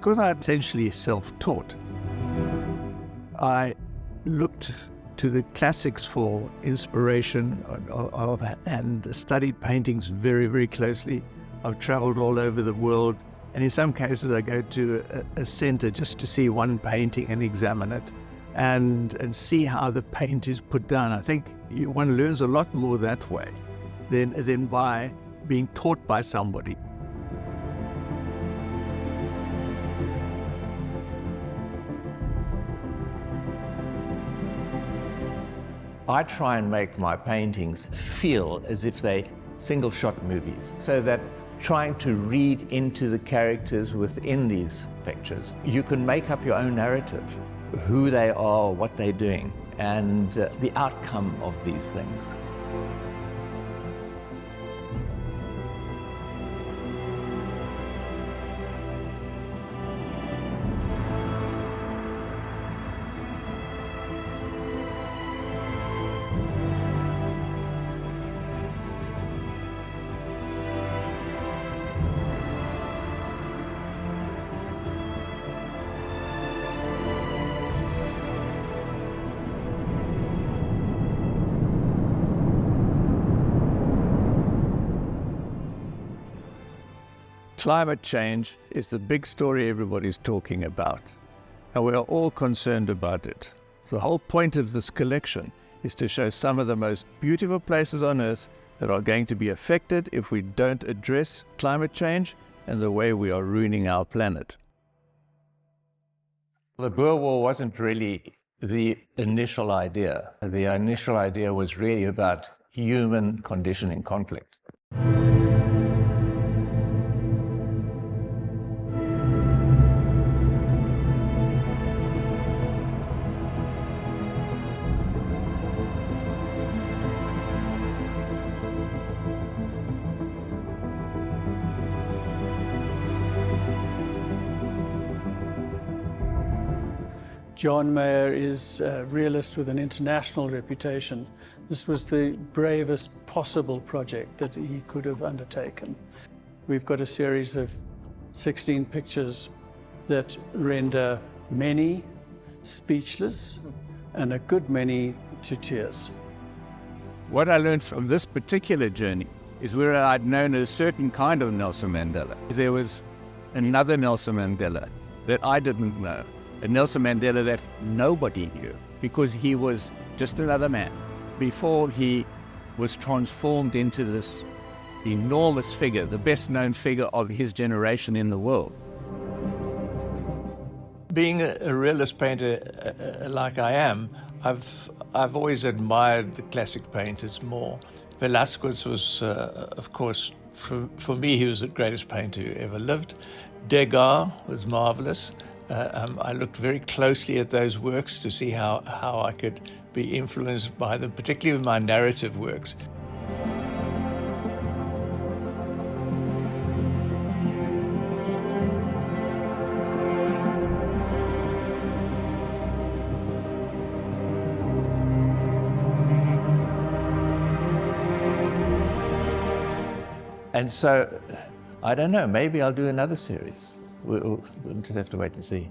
because I'm essentially self-taught, I looked to the classics for inspiration and studied paintings very, very closely. I've traveled all over the world, and in some cases I go to a center just to see one painting and examine it and see how the paint is put down. I think one learns a lot more that way than by being taught by somebody. I try and make my paintings feel as if they single-shot movies, so that trying to read into the characters within these pictures, you can make up your own narrative, who they are, what they're doing, and the outcome of these things. Climate change is the big story everybody's talking about, and we are all concerned about it. The whole point of this collection is to show some of the most beautiful places on Earth that are going to be affected if we don't address climate change and the way we are ruining our planet. The Boer War wasn't really the initial idea. The initial idea was really about human condition in conflict. John Meyer is a realist with an international reputation. This was the bravest possible project that he could have undertaken. We've got a series of 16 pictures that render many speechless and a good many to tears. What I learned from this particular journey is where I'd known a certain kind of Nelson Mandela. There was another Nelson Mandela that I didn't know. A Nelson Mandela that nobody knew, because he was just another man before he was transformed into this enormous figure, the best known figure of his generation in the world. Being a realist painter like I am, I've always admired the classic painters more. Velasquez was, of course, for me, he was the greatest painter who ever lived. Degas was marvelous. I looked very closely at those works to see how I could be influenced by them, particularly with my narrative works. And so, I don't know, maybe I'll do another series. We'll just have to wait and see.